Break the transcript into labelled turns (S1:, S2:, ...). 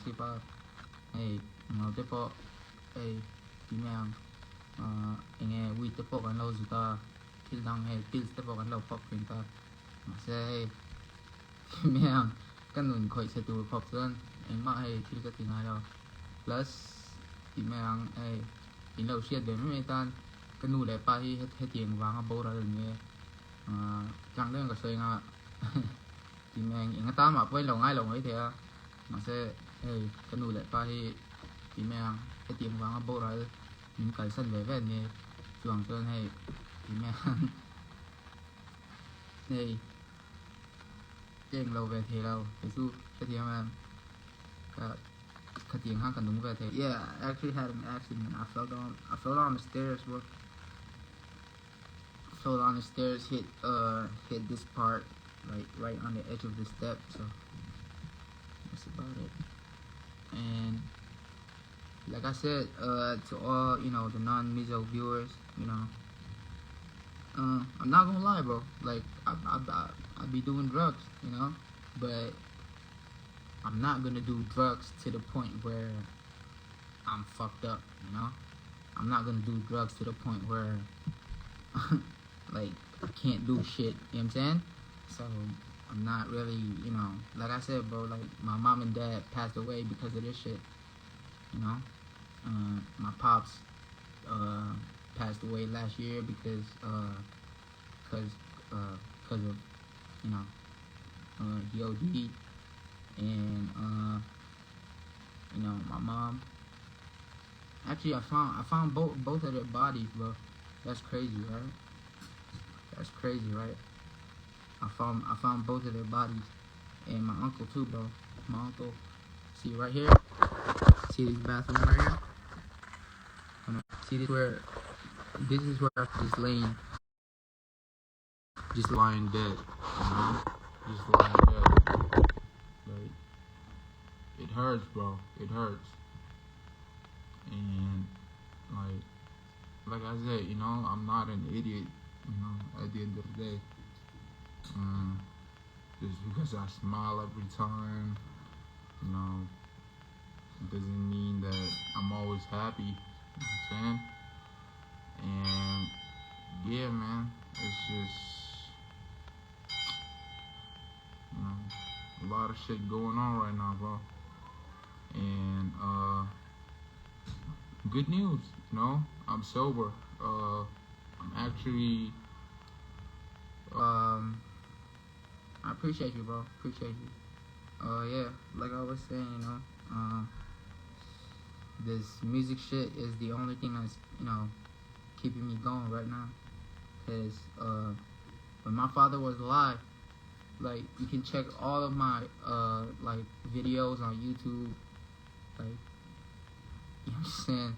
S1: kasi pa no te po imang wheat te po kan lo zuta til dang pills te po kan lo pop pinta masay imang kanun khoi se tu pop zon ma til ka tinga lo plus imang in lo shit be me tan kanu le pa hi he tieng wang bo ra ne chang den ka sei nga imang inga ta ma poi lo ngai lo ngai thea masay kanu le pa hi imang he tieng wang bo ra min kai san ve ve ne chuang chuan imang cheng lo về thế đâu cái su cái tiếng mà cái tiếng hát cần đúng về thế. Yeah, I actually had an accident. I fell down the stairs, bro. I fell down the stairs, hit this part, like right on the edge of the step. So that's about it. And like I said, to all the non-Mizo viewers, I'm not gonna lie, bro. Like I be doing drugs, but I'm not gonna do drugs to the point where I'm fucked up, I'm not gonna do drugs to the point where like I can't do shit, you know what I'm saying? So I'm not really, like I said, bro, like my mom and dad passed away because of this shit, my pops passed away last year because of he OD'd, and my mom. Actually, I found both of their bodies, bro. That's crazy, right? That's crazy, right? I found both of their bodies, and my uncle too, bro. My uncle. See right here. See this bathroom right here. See this where. This is where I was just lying dead. Just lying dead. Like, it hurts, bro. It hurts. And like I said, I'm not an idiot. At the end of the day, just because I smile every time, it doesn't mean that I'm always happy. You know what I'm saying? And yeah, man, it's just a lot of shit going on right now, bro. And good news, I'm sober. I'm actually I appreciate you, bro. Appreciate you. Yeah, like I was saying, this music shit is the only thing that's keeping me going right now. Cause when my father was alive, like you can check all of my like videos on YouTube, like you know what I'm saying.